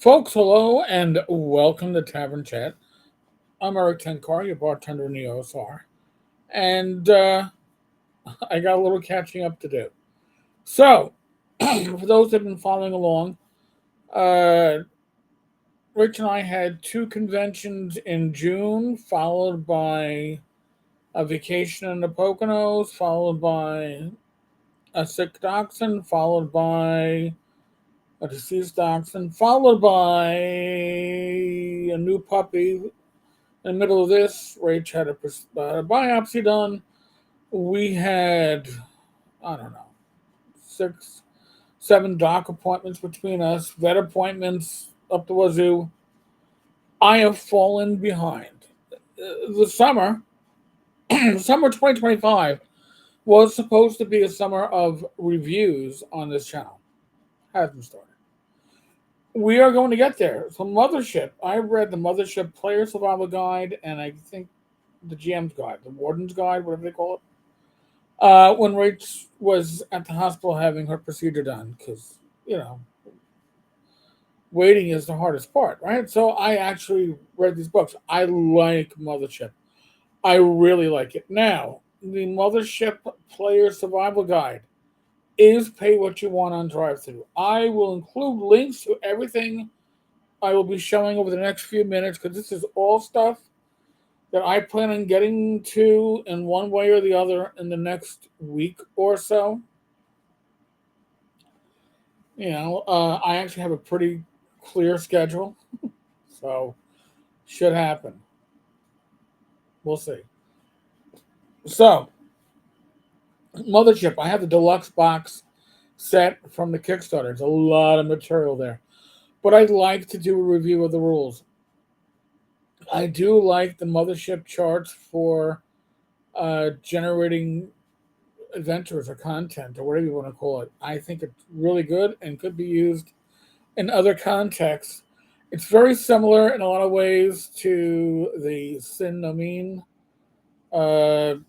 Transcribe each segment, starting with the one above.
Folks, hello and welcome to Tavern Chat. I'm Eric Tenkar, your bartender in the OSR, and I got a little catching up to do. So, for those that have been following along, uh, Rich and I had two conventions in June, followed by a vacation in the Poconos, followed by a sick dachshund, followed by a deceased dachshund, followed by a new puppy. In the middle of this, Rach had a biopsy done. We had, I don't know, six, seven doc appointments between us, vet appointments up the wazoo. I have fallen behind. The summer, summer 2025, was supposed to be a summer of reviews on this channel. Hasn't started. We are going to get there. So, Mothership. I read the Mothership Player Survival Guide, and I think the GM's Guide, the Warden's Guide, whatever they call it. When Rach was at the hospital having her procedure done, because, waiting is the hardest part, right? So I actually read these books. I like Mothership. I really like it. Now, the Mothership Player Survival Guide is pay what you want on drive-thru. I will include links to everything I will be showing over the next few minutes because this is all stuff that I plan on getting to in one way or the other in the next week or so. I actually have a pretty clear schedule, so should happen. We'll see. So, Mothership, I have the deluxe box set from the Kickstarter. There's a lot of material there. But I'd like to do a review of the rules. I do like the Mothership charts for generating adventures or content or whatever you want to call it. I think it's really good and could be used in other contexts. It's very similar in a lot of ways to the Sin Nomin, uh,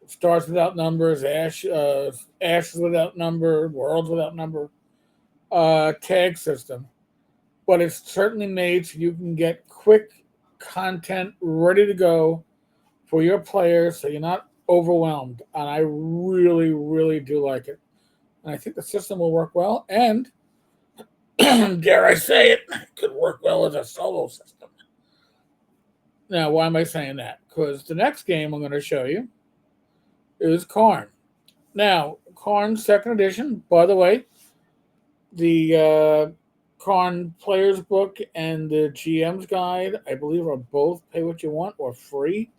Stars Without Numbers, Ashes Without Number, Worlds Without Number tag system. But it's certainly made so you can get quick content ready to go for your players so you're not overwhelmed. And I really, really do like it. And I think the system will work well. And dare I say it, could work well as a solo system. Now, why am I saying that? Because the next game I'm going to show you is Cairn. Now, Cairn Second Edition, by the way, the Cairn Player's Book and the GM's Guide, I believe, are both pay what you want or free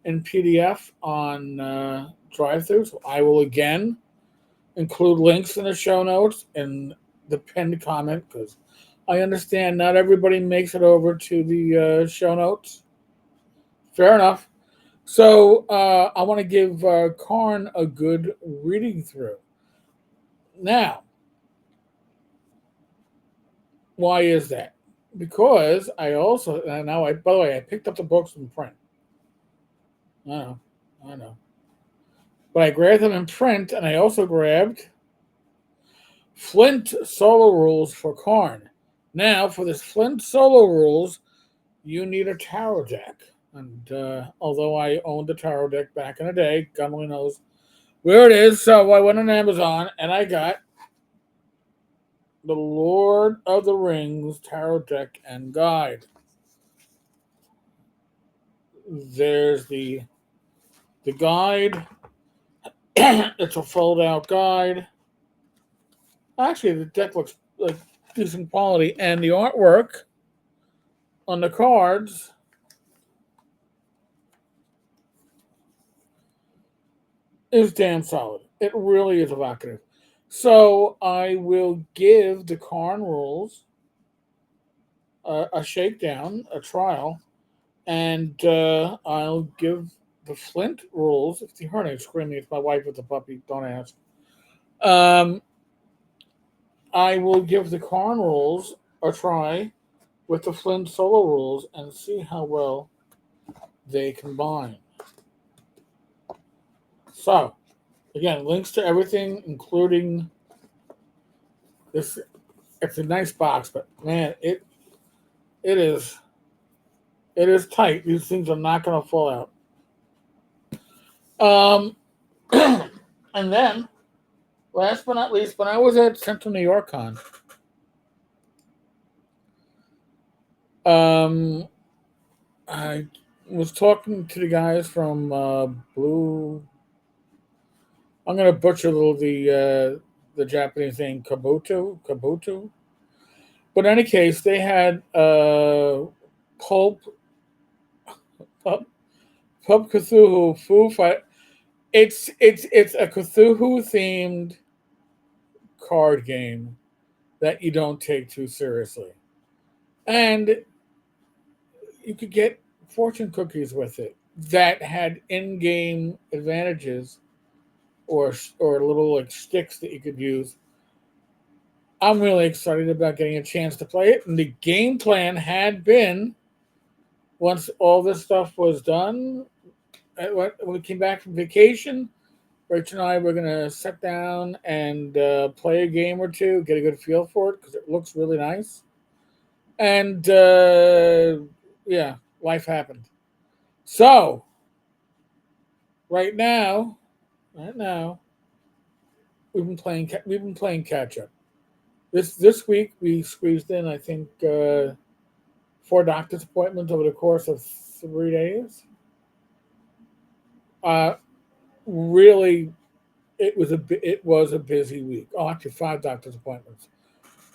in PDF on drive-thru. So I will again include links in the show notes and the pinned comment because I understand not everybody makes it over to the show notes. Fair enough. So I want to give Cairn a good reading through. Now, why is that? Because I also now I by the way I picked up the books in print. I know. But I grabbed them in print, and I also grabbed Flint solo rules for Cairn. Now, for this Flint solo rules, you need a tarot deck. And although I owned a tarot deck back in the day, God only knows where it is. So I went on Amazon and I got the Lord of the Rings tarot deck and guide. There's the guide. It's a fold out guide. Actually, the deck looks like decent quality, and the artwork on the cards is damn solid. It really is evocative. So I will give the Cairn rules a shakedown, a trial, and I'll give the Flint rules. If you heard me screaming, it's my wife with the puppy. Don't ask. Um, I will give the Cairn rules a try with the Flint solo rules and see how well they combine. So, again, links to everything, including this. It's a nice box, but man, It is. It is tight. These things are not going to fall out. Um, and then, last but not least, when I was at Central New York Con, um, I was talking to the guys from Blue. I'm going to butcher the Japanese name Kabuto. But in any case, they had pulp pub, pub Cthulhu Foo Fight. It's a Cthulhu themed card game that you don't take too seriously, and you could get fortune cookies with it that had in-game advantages or little like sticks that you could use. I'm really excited about getting a chance to play it, and the game plan had been once all this stuff was done. When we came back from vacation, Rich and I were gonna sit down and play a game or two, get a good feel for it because it looks really nice. And yeah, life happened. So right now, right now, we've been playing catch up. This week we squeezed in, I think, 4 doctor's appointments over the course of 3 days. Uh, really, it was a busy week. Oh, actually, 5 doctor's appointments.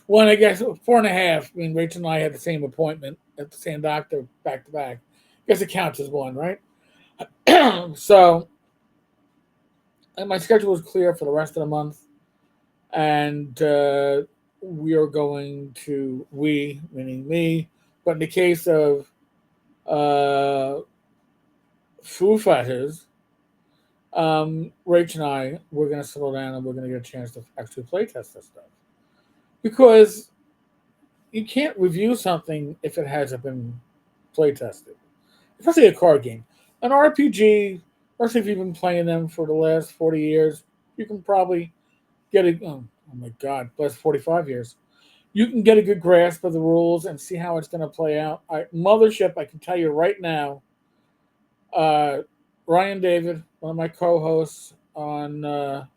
One, I guess, 4.5. I mean, Rachel and I had the same appointment at the same doctor back to back. I guess it counts as one, right? So, and my schedule was clear for the rest of the month, and we are going to meaning me, but in the case of uh, Foo Fighters, Rach and I, we're going to settle down and we're going to get a chance to actually play test this stuff because you can't review something if it hasn't been play tested, especially a card game. An RPG, especially if you've been playing them for the last 40 years, you can probably get a, oh my God, last 45 years. You can get a good grasp of the rules and see how it's going to play out. Mothership, I can tell you right now, uh, Ryan David, one of my co hosts on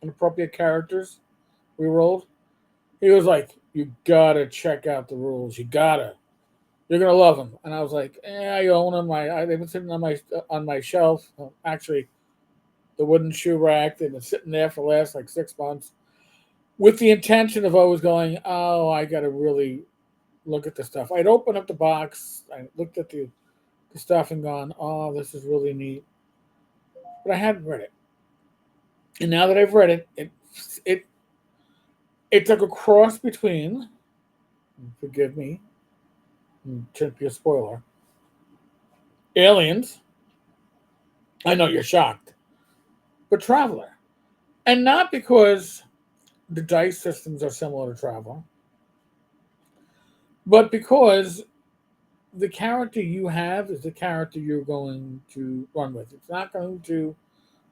Inappropriate Characters, we rolled. He was like, "You gotta check out the rules. You gotta. You're gonna love them." And I was like, I own them. They've been sitting on my shelf. Well, actually, the wooden shoe rack. They've been sitting there for the last like 6 months, with the intention of always going, "Oh, I gotta really look at the stuff." I'd open up the box. I looked at the stuff and gone, "Oh, this is really neat," but I hadn't read it. And now that I've read it, it it's like a cross between. Forgive me, shouldn't be a spoiler. Aliens. I know you're shocked, but Traveler, and not because the dice systems are similar to Traveler, but because the character you have is the character you're going to run with. It's not going to,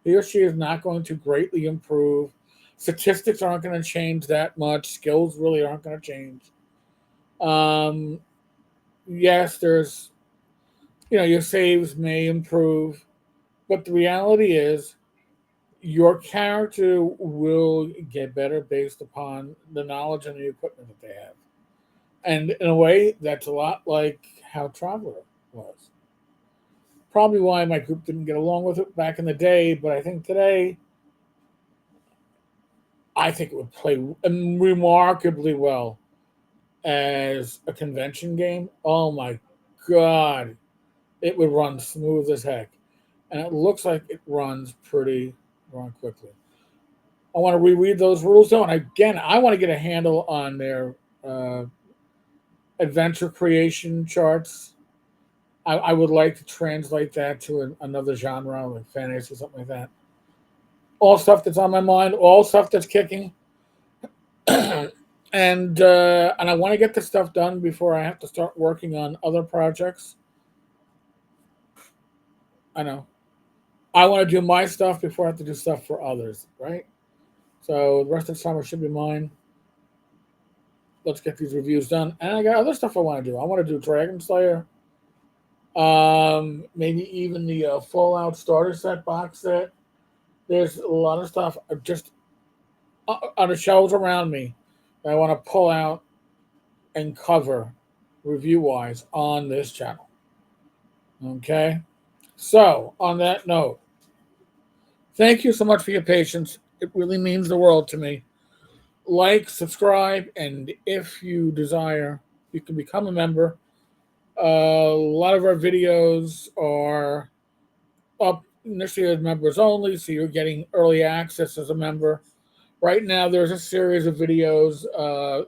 he or she is not going to greatly improve. Statistics aren't going to change that much. Skills really aren't going to change. Um, yes, your saves may improve, but the reality is your character will get better based upon the knowledge and the equipment that they have. And in a way, that's a lot like how Traveler was. Probably why my group didn't get along with it back in the day, but I think today, I think it would play remarkably well as a convention game. Oh my God, it would run smooth as heck. And it looks like it runs pretty darn quickly. I want to reread those rules though, and again, I want to get a handle on their uh, adventure creation charts. I would like to translate that to another genre, like fantasy or something like that. All stuff that's on my mind, all stuff that's kicking, and I want to get this stuff done before I have to start working on other projects. I know I want to do my stuff before I have to do stuff for others, right? So the rest of the summer should be mine. let's get these reviews done. And I got other stuff I want to do. I want to do Dragon Slayer. Maybe even the Fallout starter set box set. There's a lot of stuff just on the shelves around me that I want to pull out and cover review wise on this channel. Okay? So, on that note, thank you so much for your patience. It really means the world to me. Like, subscribe, and if you desire, you can become a member. A lot of our videos are up initially as members only, so you're getting early access as a member. Right now, there's a series of videos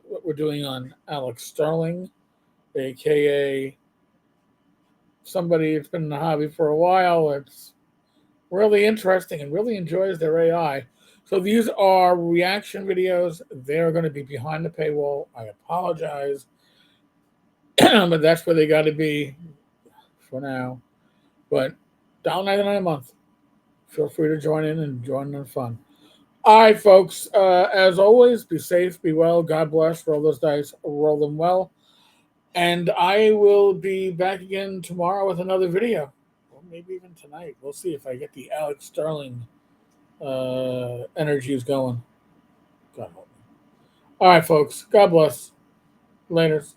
what we're doing on Alex Sterling, aka somebody that's been in the hobby for a while. It's really interesting and really enjoys their AI. So these are reaction videos. They're going to be behind the paywall. I apologize, but that's where they got to be for now. But $1.99 a month. Feel free to join in and join in the fun. All right, folks. As always, be safe, be well. God bless. Roll those dice. Roll them well. And I will be back again tomorrow with another video. Or maybe even tonight. We'll see if I get the Alex Sterling energies going. God help me. All right, folks. God bless. Laters.